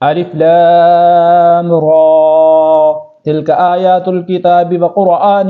ألف لام را تلك آيات الكتاب وقرآن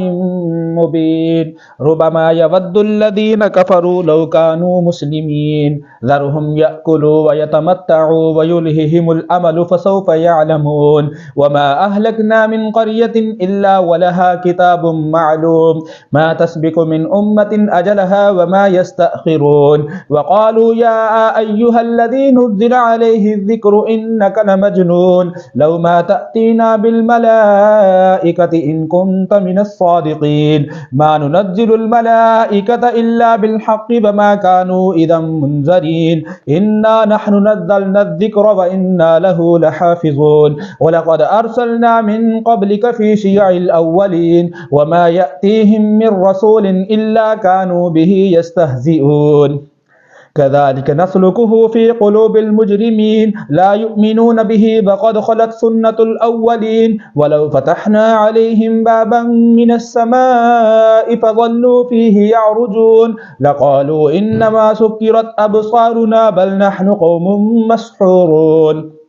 مبين ربما يود الذين كفروا لو كانوا مسلمين ذرهم يأكلوا ويتمتعوا ويلههم الأمل فسوف يعلمون وما أهلكنا من قرية إلا ولها كتاب معلوم ما تسبق من أمة أجلها وما يستأخرون وقالوا يا أيها الذي نزل عليه الذكر إنك لمجنون لو ما تأتينا بالملائكة إن كنت من الصادقين ما ننزل الملائكة إلا بالحق وما كانوا إذا منذرين إنا نحن نزلنا الذكر وإنا له لحافظون ولقد أرسلنا من قبلك في شيع الأولين وما يأتيهم من رسول إلا كانوا به يستهزئون كذلك نسلكه في قلوب المجرمين لا يؤمنون به وقد خلت سنة الأولين ولو فتحنا عليهم بابا من السماء فظلوا فيه يعرجون لقالوا إنما سكرت أبصارنا بل نحن قوم مسحورون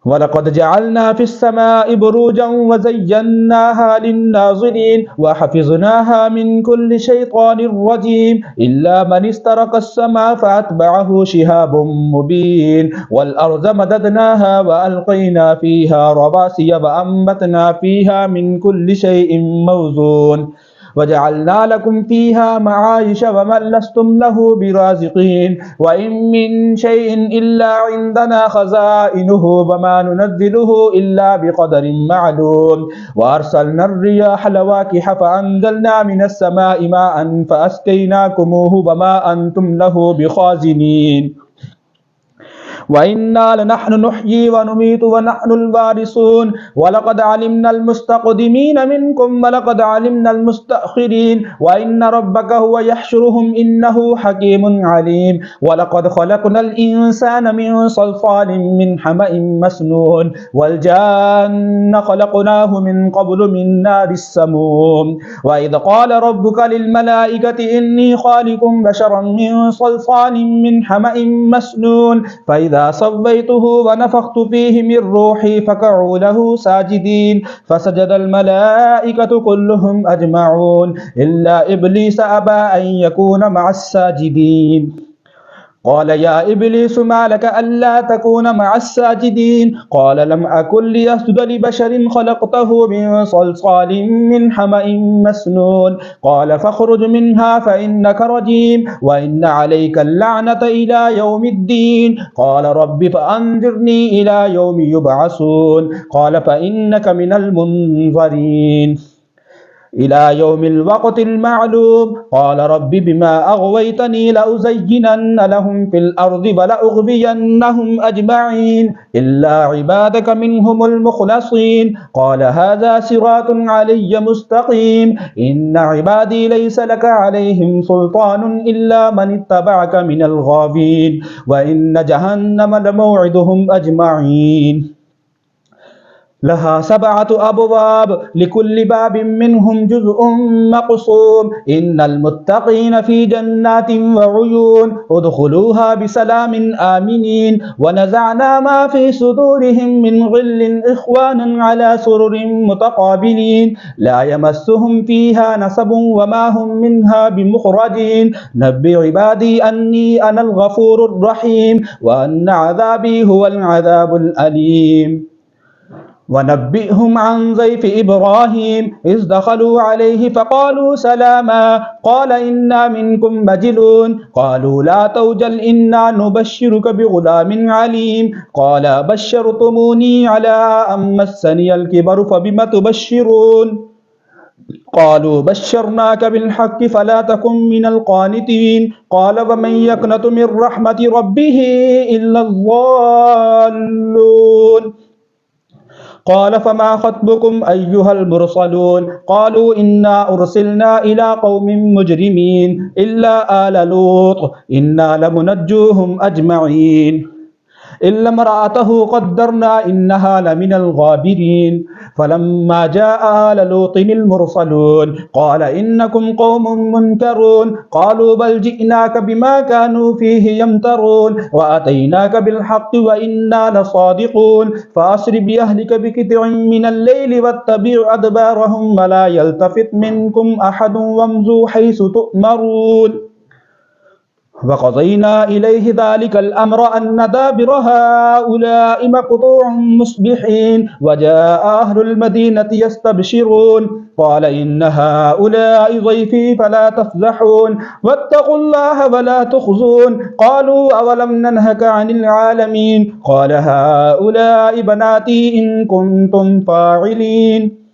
ولقد جعلنا في السماء بروجا وزيناها للناظرين وحفظناها من كل شيطان رجيم إلا من استرق السماء فأتبعه شهاب مبين والأرض مددناها وألقينا فيها رواسي وأنبتنا فيها من كل شيء موزون وجعلنا لكم فيها معايش ومن لستم له برازقين وإن من شيء إلا عندنا خزائنه وما ننزله إلا بقدر معلوم وأرسلنا الرياح لواكح فأنزلنا من السماء ماء فأسقيناكموه وما أنتم له بخازنين وإنا لنحن نحيي ونميت ونحن الوارثون ولقد علمنا المستقدمين منكم ولقد علمنا المستأخرين وإن ربك هو يحشرهم إنه حكيم عليم ولقد خلقنا الإنسان من صلصال من حمأ مسنون والجان خلقناه من قبل من نار السموم وإذ قال ربك للملائكة إني خالق بشرا من صلصال من حمأ مسنون فإذا سويته ونفخت فيه من روحي فقعوا له ساجدين فسجد الملائكة كلهم أجمعون إلا إبليس أبى أن يكون مع الساجدين قال يا إبليس ما لك ألا تكون مع الساجدين قال لم أكن لأسجد لبشر خلقته من صلصال من حمأ مسنون قال فاخرج منها فإنك رجيم وإن عليك اللعنة إلى يوم الدين قال رب فأنذرني إلى يوم يبعثون قال فإنك من المنظرين إلى يوم الوقت المعلوم قال رب بما أغويتني لأزينن لهم في الأرض ولأغوينهم أجمعين إلا عبادك منهم المخلصين قال هذا صراط علي مستقيم إن عبادي ليس لك عليهم سلطان إلا من اتبعك من الغاوين وإن جهنم لموعدهم أجمعين لها 7 أبواب لكل باب منهم جزء مقسوم إن المتقين في جنات وعيون ادخلوها بسلام آمنين ونزعنا ما في صدورهم من غل إخوانا على سرر متقابلين لا يمسهم فيها نصب وما هم منها بمخرجين نبئ عبادي أني أنا الغفور الرحيم وأن عذابي هو العذاب الأليم ونبئهم عن ضيف إبراهيم إذ دخلوا عليه فقالوا سلاما قال إنا منكم وجلون قالوا لا توجل إنا نبشرك بغلام عليم قال بشرتموني على أن مسني الكبر فبم تبشرون قالوا بشرناك بالحق فلا تكن من القانتين قال ومن يقنط من رحمة ربه إلا الضالون قال فما خطبكم أيها المرسلون قالوا إنا أرسلنا إلى قوم مجرمين إلا آل لوط إنا لمنجوهم أجمعين إلا امرأته قدرنا إنها لمن الغابرين فلما جاء آل لوط المرسلون قال إنكم قوم منكرون قالوا بل جئناك بما كانوا فيه يمترون وأتيناك بالحق وإنا لصادقون فأسر بأهلك بقطع من الليل واتبع أدبارهم ولا يلتفت منكم أحد وامضوا حيث تؤمرون وقضينا إليه ذلك الأمر أن دابر هؤلاء مقطوع مصبحين وجاء أهل المدينة يستبشرون قال إن هؤلاء ضيفي فلا تفزحون واتقوا الله ولا تخزون قالوا أولم ننهك عن العالمين قال هؤلاء بناتي إن كنتم فاعلين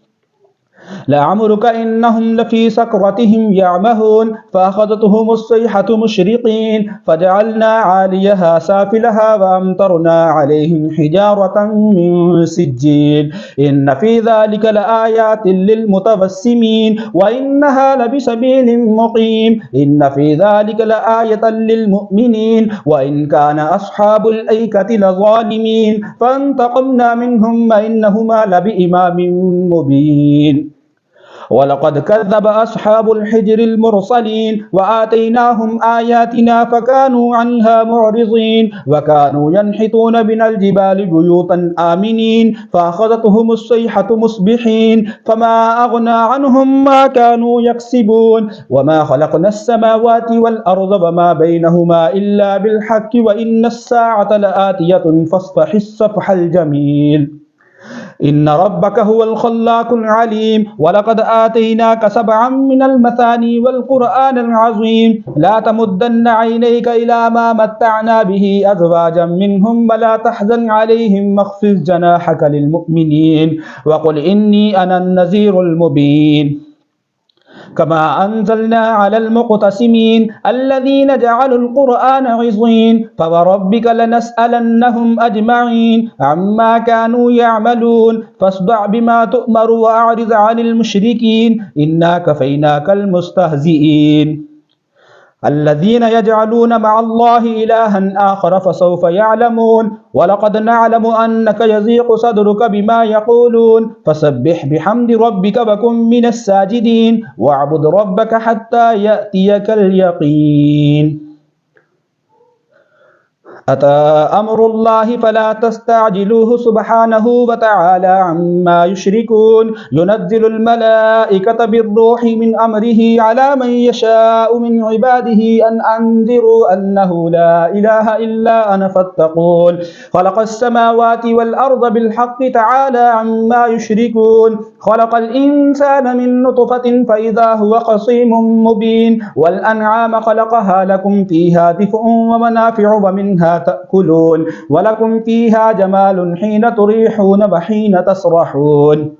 لعمرك إنهم لفي سكرتهم يعمهون فأخذتهم الصيحة مشرقين فجعلنا عاليها سافلها وأمطرنا عليهم حجارة من سجيل إن في ذلك لآيات للمتبسمين وإنها لبسبيل مقيم إن في ذلك لآية للمؤمنين وإن كان أصحاب الأيكة لظالمين فانتقمنا منهم وإنهما لبإمام مبين ولقد كذب أصحاب الحجر المرسلين وآتيناهم آياتنا فكانوا عنها معرضين وكانوا ينحتون من الجبال بيوتا آمنين فأخذتهم الصيحة مصبحين فما أغنى عنهم ما كانوا يكسبون وما خلقنا السماوات والأرض وما بينهما إلا بالحق وإن الساعة لآتية فاصفح الصفح الجميل إن ربك هو الخلاق العليم ولقد آتيناك 7 من المثاني والقرآن العظيم لا تمدن عينيك إلى ما متعنا به أزواجا منهم ولا تحزن عليهم واخفض جناحك للمؤمنين وقل إني أنا النذير المبين كما أنزلنا على المقتسمين الذين جعلوا القرآن عظيم فوربك لنسألنهم أجمعين عما كانوا يعملون فاصدع بما تؤمر وأعرض عن المشركين إنا كفيناك المستهزئين الذين يجعلون مع الله إلها آخر فسوف يعلمون ولقد نعلم أنك يضيق صدرك بما يقولون فسبح بحمد ربك وكن من الساجدين واعبد ربك حتى يأتيك اليقين أتى أمر الله فلا تستعجلوه سبحانه وتعالى عما يشركون ينزل الملائكة بالروح من أمره على من يشاء من عباده أن أنذروا أنه لا إله إلا أنا فاتقون خلق السماوات والأرض بالحق تعالى عما يشركون خلق الإنسان من نطفة فإذا هو خصيم مبين والأنعام خلقها لكم فيها دفء ومنافع ومنها تأكلون ولكم فيها جمال حين تريحون وحين تسرحون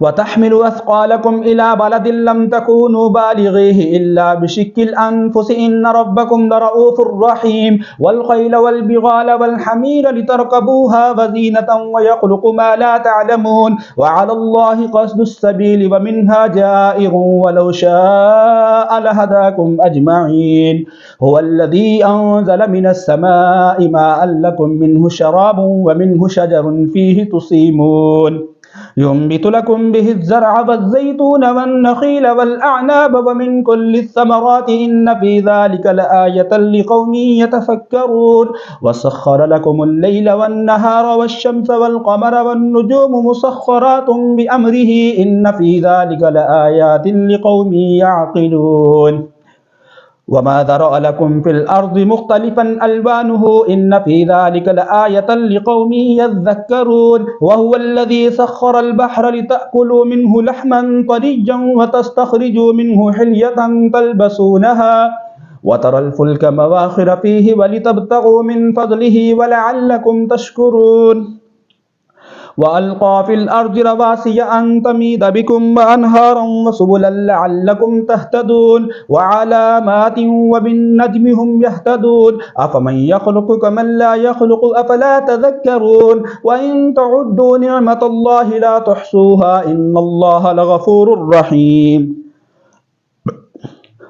وتحمل أثقالكم إلى بلد لم تكونوا بالغيه إلا بشق الأنفس إن ربكم لرؤوف رحيم والخيل والبغال والحمير لتركبوها وزينة ويخلق ما لا تعلمون وعلى الله قصد السبيل ومنها جائر ولو شاء لهداكم أجمعين هو الذي أنزل من السماء ماء لكم منه شراب ومنه شجر فيه تصيمون ينبت لكم به الزرع والزيتون والنخيل والأعناب ومن كل الثمرات إن في ذلك لآية لقوم يتفكرون وسخر لكم الليل والنهار والشمس والقمر والنجوم مسخرات بأمره إن في ذلك لآيات لقوم يعقلون وما ذرأ لكم في الأرض مختلفا ألوانه إن في ذلك لآية لقوم يذكرون وهو الذي سخر البحر لتأكلوا منه لحما طريا وتستخرجوا منه حلية تلبسونها وترى الفلك مواخر فيه ولتبتغوا من فضله ولعلكم تشكرون وألقى في الأرض رواسي أن تميد بكم وأنهارا وسبلا لعلكم تهتدون وعلامات وبالنجم هم يهتدون أفمن يخلق كمن لا يخلق أفلا تذكرون وإن تعدوا نعمة الله لا تحصوها إن الله لغفور رحيم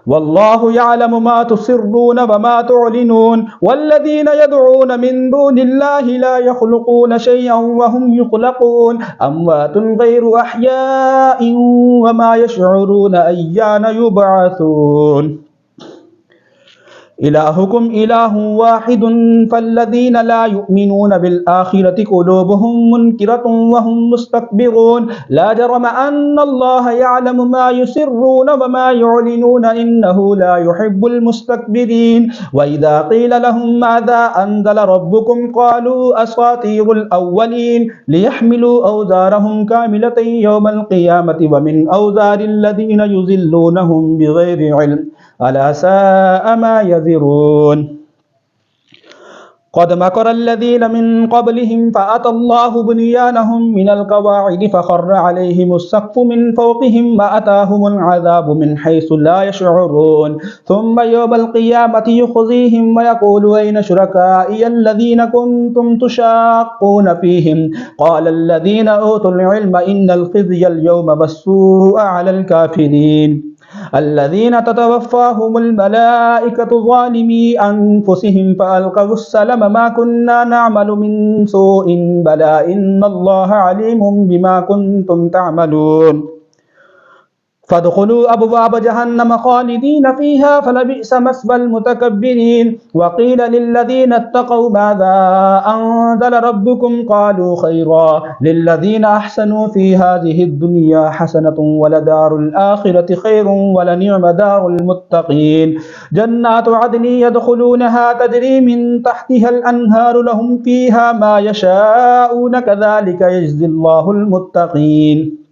والله يعلم ما تسرون وما تعلنون والذين يدعون من دون الله لا يخلقون شيئا وهم يخلقون أموات غير أحياء وما يشعرون أيان يبعثون إلهكم إله واحد فالذين لا يؤمنون بالآخرة قلوبهم منكرة وهم مستكبرون لا جرم أن الله يعلم ما يسرون وما يعلنون إنه لا يحب المستكبرين وإذا قيل لهم ماذا أنزل ربكم قالوا أساطير الأولين ليحملوا أوزارهم كاملة يوم القيامة ومن أوزار الذين يضلونهم بغير علم ألا ساء ما يزرون قد مكر الذين من قبلهم فأتى الله بنيانهم من القواعد فخر عليهم السقف من فوقهم وأتاهم العذاب من حيث لا يشعرون ثم يوم القيامة يخزيهم ويقول أين شركائي الذين كنتم تشاقون فيهم قال الذين أوتوا العلم إن الخزي اليوم والسوء على الكافرين الذين تتوفاهم الملائكة ظالمي أنفسهم فألقوا السلم ما كنا نعمل من سوء بلى إن الله عليم بما كنتم تعملون فادخلوا أبواب جهنم خالدين فيها فلبئس مثوى المتكبرين وقيل للذين اتقوا ماذا أنزل ربكم قالوا خيرا للذين أحسنوا في هذه الدنيا حسنة ولدار الآخرة خير ولنعم دار المتقين جنات عدن يدخلونها تجري من تحتها الأنهار لهم فيها ما يشاءون كذلك يجزي الله المتقين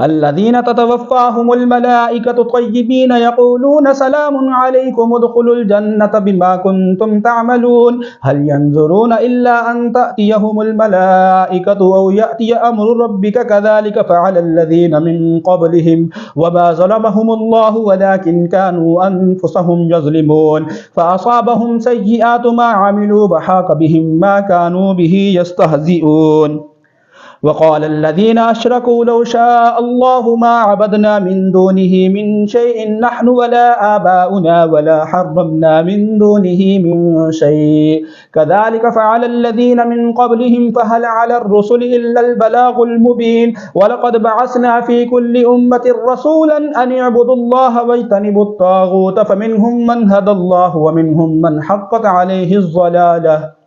الذين تتوفاهم الملائكة طيبين يقولون سلام عليكم ادخلوا الجنة بما كنتم تعملون هل ينظرون إلا أن تأتيهم الملائكة أو يأتي أمر ربك كذلك فعل الذين من قبلهم وما ظلمهم الله ولكن كانوا أنفسهم يظلمون فأصابهم سيئات ما عملوا وحاق بهم ما كانوا به يستهزئون وقال الذين أشركوا لو شاء الله ما عبدنا من دونه من شيء نحن ولا آباؤنا ولا حرمنا من دونه من شيء كذلك فعل الذين من قبلهم فهل على الرسل إلا البلاغ المبين ولقد بعثنا في كل أمة رسولا أن يعبدوا الله واجتنبوا الطاغوت فمنهم من هدى الله ومنهم من حقت عليه الضلالة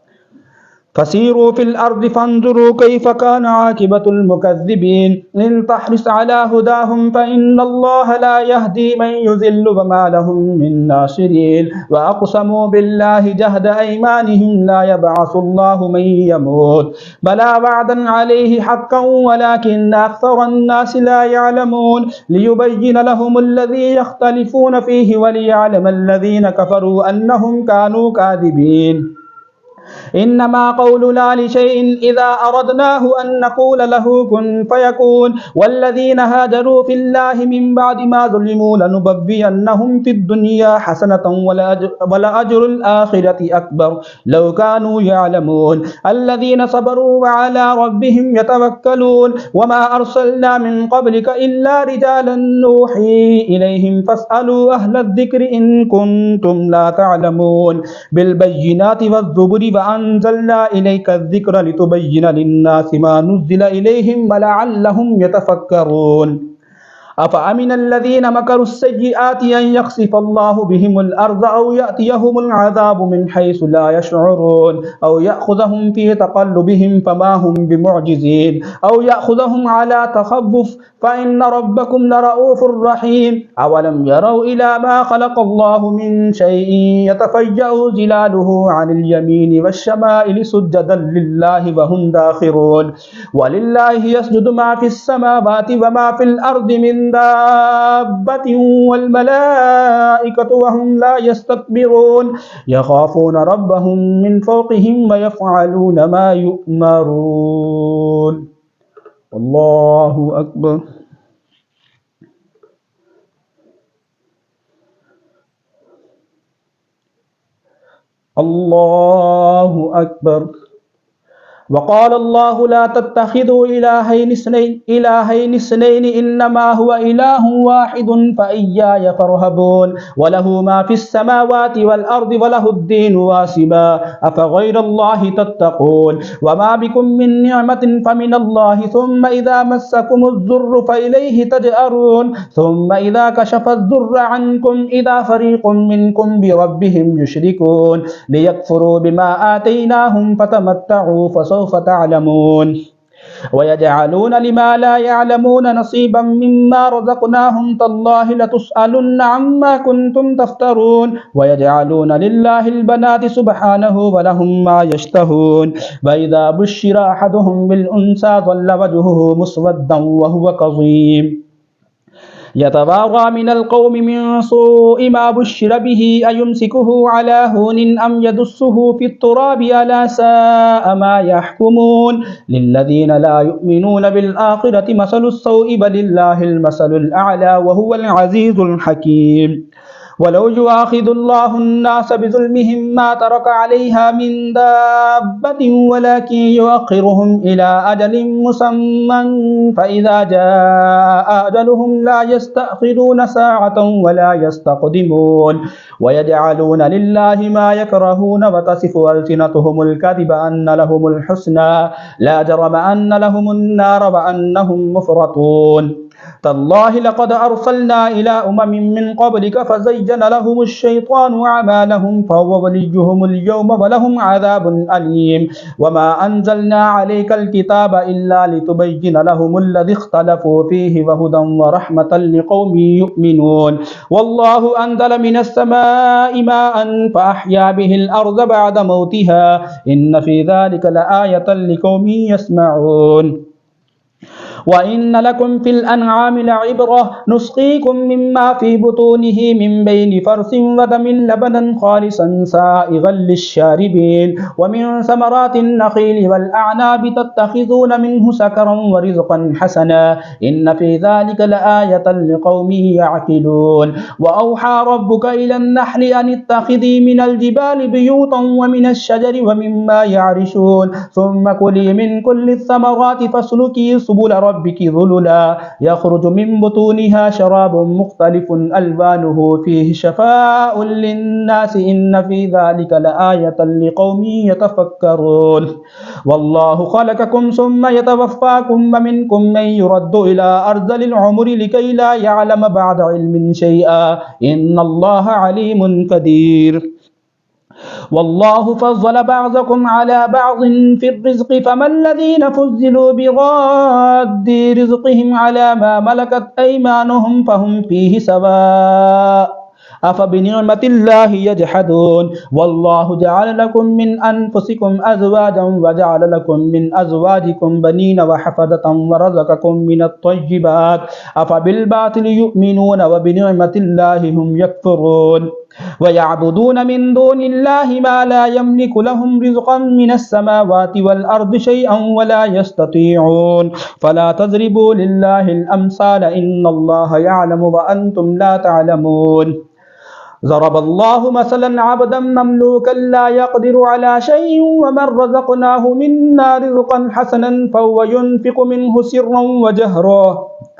فسيروا في الأرض فانظروا كيف كان عاقبة المكذبين إن تحرص على هداهم فإن الله لا يهدي من يضل وما لهم من ناصرين وأقسموا بالله جهد أيمانهم لا يبعث الله من يموت بلى وعدا عليه حقا ولكن أكثر الناس لا يعلمون ليبين لهم الذي يختلفون فيه وليعلم الذين كفروا أنهم كانوا كاذبين إنما قولنا لشيء إذا أردناه أن نقول له كن فيكون والذين هاجروا في الله من بعد ما ظلموا لنبوئنهم في الدنيا حسنة ولأجر الآخرة أكبر لو كانوا يعلمون الذين صبروا وعلى ربهم يتوكلون وما أرسلنا من قبلك إلا رجالا نوحي إليهم فاسألوا أهل الذكر إن كنتم لا تعلمون بالبينات والزبر وأنزلنا إليك الذكر لتبين للناس ما نزل إليهم ولعلهم يتفكرون أفأمن الذين مكروا السيئات أن يخسف الله بهم الأرض أو يأتيهم العذاب من حيث لا يشعرون أو يأخذهم في تقلبهم فما هم بمعجزين أو يأخذهم على تخوف فإن ربكم لرؤوف رحيم أولم يروا إلى ما خلق الله من شيء يتفيأ ظلاله عن اليمين والشمائل سجدا لله وهم داخرون ولله يسجد ما في السماوات وما في الأرض من دابة والملائكة وهم لا يستكبرون يخافون ربهم من فوقهم ويفعلون ما يؤمرون الله أكبر الله أكبر وقال الله لا تتخذوا إلهين اثنين إنما هو إله واحد فإياي فارهبون وله ما في السماوات والأرض وله الدين واسبا أفغير الله تتقون وما بكم من نعمة فمن الله ثم إذا مسكم الضر فإليه تجأرون ثم إذا كشف الضر عنكم إذا فريق منكم بربهم يشركون ليكفروا بما آتيناهم فتمتعوا فسوف تعلمون ويجعلون لما لا يعلمون نصيبا مما رزقناهم تالله لتسألن عما كنتم تفترون ويجعلون لله البنات سبحانه ولهم ما يشتهون وإذا بشر أحدهم بالأنثى ظل وجهه مسودا وهو كظيم يتوارى من القوم من سوء ما بشر به أيمسكه على هون أم يدسه في التراب ألا ساء ما يحكمون للذين لا يؤمنون بالآخرة مثل السوء بل لله المثل الأعلى وهو العزيز الحكيم ولو يؤاخذ الله الناس بظلمهم ما ترك عليها من دابة ولكن يؤخرهم إلى أجل مسمى فإذا جاء أجلهم لا يستأخرون ساعة ولا يستقدمون ويجعلون لله ما يكرهون وتصف ألسنتهم الكذب أن لهم الحسنى لا جرم أن لهم النار وأنهم مفرطون تالله لقد أرسلنا إلى أمم من قبلك فزين لهم الشيطان أعمالهم فهو وليهم اليوم ولهم عذاب أليم وما أنزلنا عليك الكتاب إلا لتبين لهم الذي اختلفوا فيه وهدى ورحمة لقوم يؤمنون والله أنزل من السماء ماء فأحيا به الأرض بعد موتها إن في ذلك لآية لقوم يسمعون وإن لكم في الأنعام لعبرة نسقيكم مما في بطونه من بين فرث ودم لبنا خالصا سائغا للشاربين ومن ثمرات النخيل والأعناب تتخذون منه سكرا ورزقا حسنا إن في ذلك لآية لقوم يعقلون وأوحى ربك إلى النحل أن اتخذي من الجبال بيوتا ومن الشجر ومما يعرشون ثم كلي من كل الثمرات فاسلكي سبل ربك ذللا يخرج من بطونها شراب مختلف ألوانه فيه شفاء للناس إن في ذلك لآية لقوم يتفكرون والله خلقكم ثم يتوفاكم ومنكم من يرد إلى أرذل العمر لكي لا يعلم بعد علم شيئا إن الله عليم قدير والله فضل بعضكم على بعض في الرزق فما الذين فضلوا بغاد رزقهم على ما ملكت أيمانهم فهم فيه سواء أفبنعمة الله يجحدون والله جعل لكم من أنفسكم أزواجا وجعل لكم من أزواجكم بنين وحفدة ورزقكم من الطيبات أفبالباطل يؤمنون وبنعمة الله هم يكفرون ويعبدون من دون الله ما لا يملك لهم رزقا من السماوات والأرض شيئا ولا يستطيعون فلا تضربوا لله الأمثال إن الله يعلم وأنتم لا تعلمون ضرب الله مثلا عبدا مملوكا لا يقدر على شيء ومن رزقناه منا رزقا حسنا فهو ينفق منه سرا وجهرا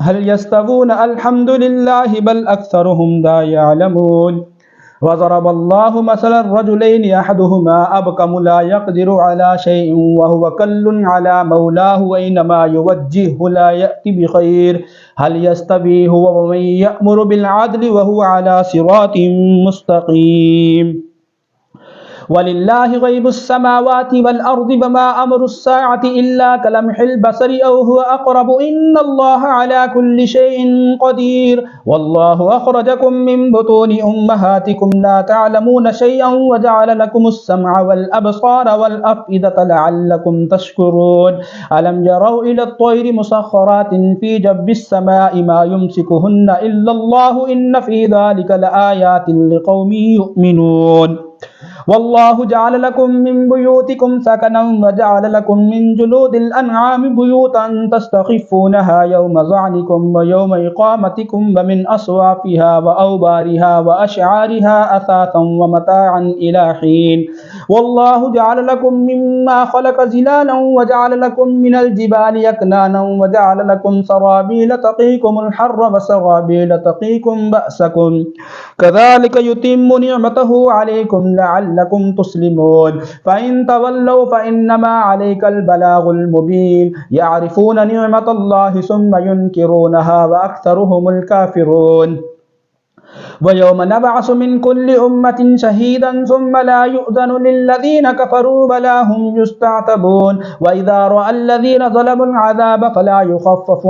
هل يستوون الحمد لله بل أكثرهم لا يعلمون وضرب الله مثلا رجلين أحدهما أبكم لا يقدر على شيء وهو كل على مولاه وإنما يوجهه لا يأتي بخير هل يستوي هو ومن يأمر بالعدل وهو على صراط مستقيم ولله غيب السماوات والأرض وما أمر الساعة إلا كلمح البصر أو هو أقرب إن الله على كل شيء قدير والله أخرجكم من بطون أمهاتكم لا تعلمون شيئا وجعل لكم السمع والأبصار والأفئدة لعلكم تشكرون ألم يروا إلى الطير مسخرات في جب السماء ما يمسكهن إلا الله إن في ذلك لآيات لقوم يؤمنون والله جعل لكم من بيوتكم سكنا وجعل لكم من جلود الأنعام بيوتا تستخفونها يوم ظعنكم ويوم إقامتكم ومن أصوافها وأوبارها وأشعارها أثاثا ومتاعا إلى حين والله جعل لكم مما خلق ظلالا وجعل لكم من الجبال أكنانا وجعل لكم سرابيل تقيكم الحر وسرابيل تقيكم بأسكم كذلك يتم نعمته عليكم لعلكم تسلمون فإن تولوا فإنما عليك البلاغ المبين يعرفون نعمة الله ثم ينكرونها وأكثرهم الكافرون ويوم نبعث من كل أمة شهيدا ثم لا يؤذن للذين كفروا ولا هم يستعتبون وإذا رأى الذين ظلموا العذاب فلا يخفف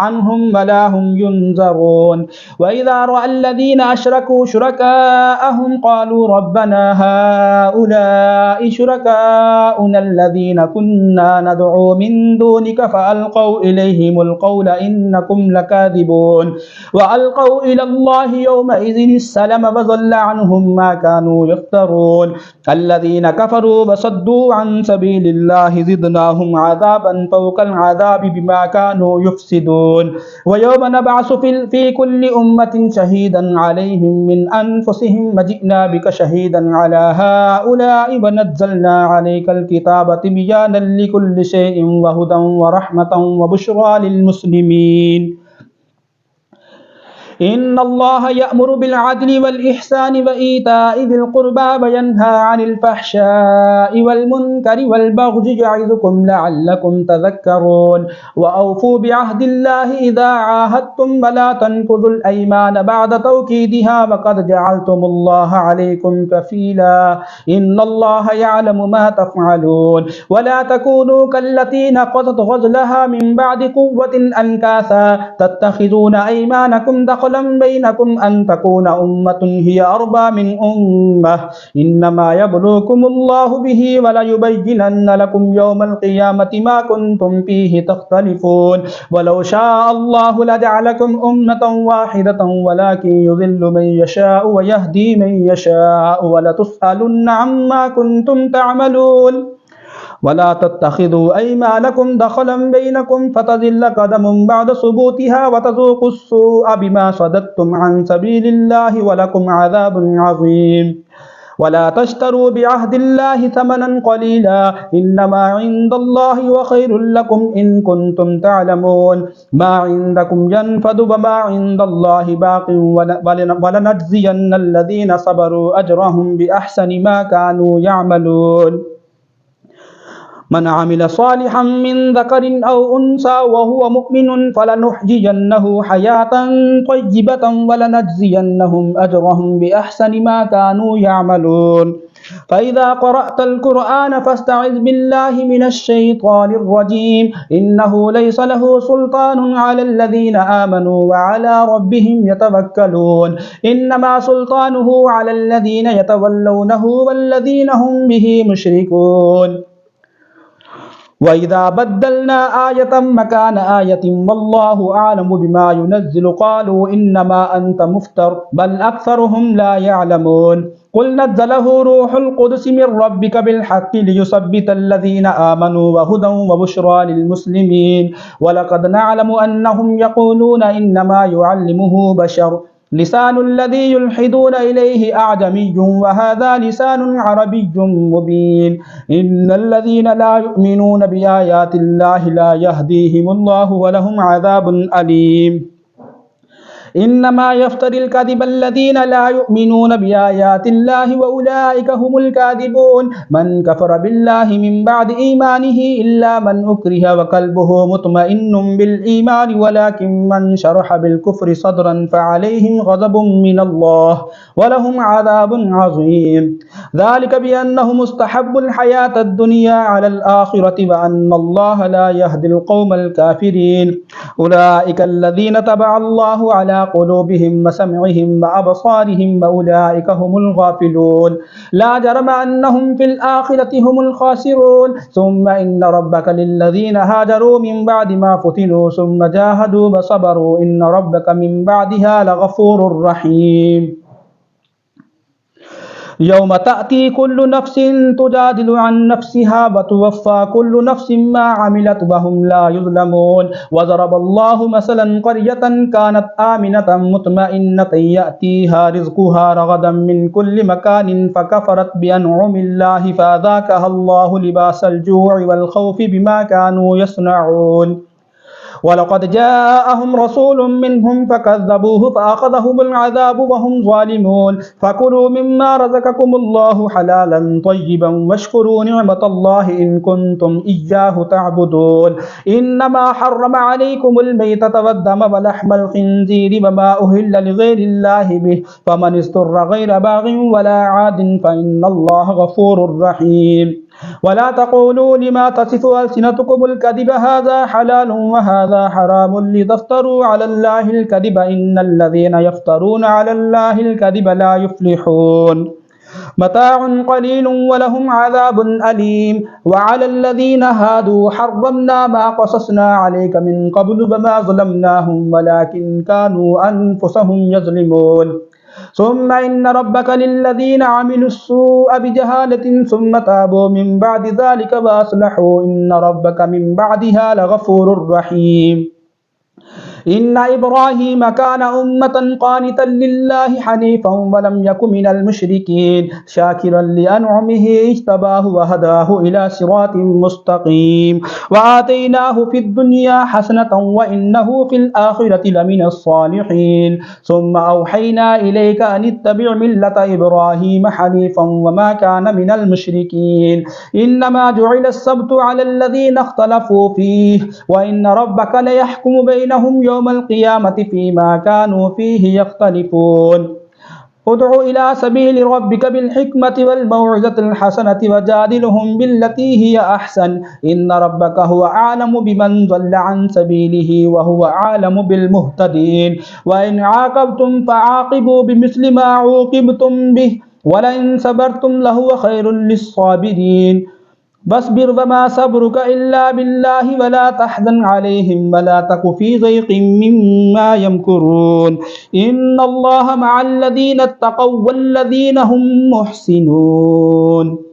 عنهم ولا هم ينذرون وإذا رأى الذين أشركوا شركاءهم قالوا ربنا هؤلاء شركاؤنا الذين كنا ندعو من دونك فألقوا إليهم القول إنكم لكاذبون وألقوا إلى الله يومئذ السلام وضل عنهم ما كانوا يفترون الذين كفروا وصدوا عن سبيل الله زدناهم عذابا فوق العذاب بما كانوا يفسدون ويوم نبعث في كل أمة شهيدا عليهم من أنفسهم وجئنا بك شهيدا على هؤلاء ونزلنا عليك الكتاب تبيانا لكل شيء وهدى ورحمة وبشرى للمسلمين إن الله يأمر بالعدل والإحسان وإيتاء ذي القربى وينهى عن الفحشاء والمنكر والبغي يعظكم لعلكم تذكرون وأوفوا بعهد الله إذا عاهدتم ولا تنقضوا الأيمان بعد توكيدها وقد جعلتم الله عليكم كفيلا إن الله يعلم ما تفعلون ولا تكونوا كالتي نقضت غزلها من بعد قوة أنكاثا تتخذون أيمانكم دخلا بينكم أن تكون أمة هي أربى من أمة إنما يبلوكم الله به وليبينن لكم يوم القيامة ما كنتم فيه تختلفون ولو شاء الله لجعلكم أمة واحدة ولكن يضل من يشاء ويهدي من يشاء ولتسألن عما كنتم تعملون ولا تتخذوا أيمانكم دخلا بينكم فتزل قدم بعد ثبوتها وتذوقوا السوء بما صددتم عن سبيل الله ولكم عذاب عظيم ولا تشتروا بعهد الله ثمنا قليلا إنما عند الله وخير لكم إن كنتم تعلمون ما عندكم ينفد وما عند الله باق ولنجزين الذين صبروا أجرهم بأحسن ما كانوا يعملون من عمل صالحا من ذكر أو أنثى وهو مؤمن فلنحيينه حياة طيبة ولنجزينهم أجرهم بأحسن ما كانوا يعملون فإذا قرأت القرآن فاستعذ بالله من الشيطان الرجيم إنه ليس له سلطان على الذين آمنوا وعلى ربهم يتوكلون إنما سلطانه على الذين يتولونه والذين هم به مشركون وإذا بدلنا آية مكان آية والله أعلم بما ينزل قالوا إنما أنت مفتر بل أكثرهم لا يعلمون قل نزله روح القدس من ربك بالحق ليثبت الذين آمنوا وهدى وبشرى للمسلمين ولقد نعلم أنهم يقولون إنما يعلمه بشر لسان الذي يلحدون إليه أعجمي وهذا لسان عربي مبين إن الذين لا يؤمنون بآيات الله لا يهديهم الله ولهم عذاب أليم إنما يفتري الكذب الذين لا يؤمنون بآيات الله وأولئك هم الكاذبون من كفر بالله من بعد إيمانه إلا من أكره وقلبه مطمئن بالإيمان ولكن من شرح بالكفر صدرا فعليهم غضب من الله ولهم عذاب عظيم ذلك بأنهم استحبوا الحياة الدنيا على الآخرة وأن الله لا يهدي القوم الكافرين أولئك الذين تبع الله على قلوبهم وسمعهم وأبصارهم وأولئك هم الغافلون لا جرم أنهم في الآخرة هم الخاسرون ثم إن ربك للذين هاجروا من بعد ما فتنوا ثم جاهدوا وصبروا إن ربك من بعدها لغفور رحيم يوم تأتي كل نفس تجادل عن نفسها وتوفى كل نفس ما عملت وهم لا يظلمون وضرب الله مثلا قرية كانت آمنة مطمئنة يأتيها رزقها رغدا من كل مكان فكفرت بأنعم الله فأذاقها الله لباس الجوع والخوف بما كانوا يصنعون ولقد جاءهم رسول منهم فكذبوه فأخذهم العذاب وهم ظالمون فكلوا مما رزقكم الله حلالا طيبا واشكروا نعمة الله إن كنتم إياه تعبدون إنما حرم عليكم الميتة والدم ولحم الخنزير وما أهل لغير الله به فمن استر غير باغ ولا عاد فإن الله غفور رحيم ولا تقولوا لما تصف ألسنتكم الكذب هذا حلال وهذا حرام لتفتروا على الله الكذب إن الذين يفترون على الله الكذب لا يفلحون متاع قليل ولهم عذاب أليم وعلى الذين هادوا حرمنا ما قصصنا عليك من قبل وما ظلمناهم ولكن كانوا أنفسهم يظلمون ثم إن ربك للذين عملوا السوء بجهالة ثم تابوا من بعد ذلك وأصلحوا إن ربك من بعدها لغفور رحيم إن إبراهيم كان أمة قانتا لله حنيفا ولم يك من المشركين شاكرا لأنعمه اجتباه وهداه إلى صراط مستقيم وآتيناه في الدنيا حسنة وإنه في الآخرة لمن الصالحين ثم أوحينا إليك أن اتبع ملة إبراهيم حنيفا وما كان من المشركين إنما جعل السبت على الذين اختلفوا فيه وإن ربك ليحكم بينهم يوم القيامة فيما كانوا فيه يختلفون ادع إلى سبيل ربك بالحكمة والموعظة الحسنة وجادلهم بالتي هي أحسن إن ربك هو أعلم بمن ضل عن سبيله وهو أعلم بالمهتدين وإن عاقبتم فعاقبوا بمثل ما عوقبتم به ولئن صبرتم لهو خير للصابرين فاصبر وما صبرك إلا بالله ولا تحزن عليهم ولا تك في ضيق مما يمكرون إن الله مع الذين اتقوا والذين هم محسنون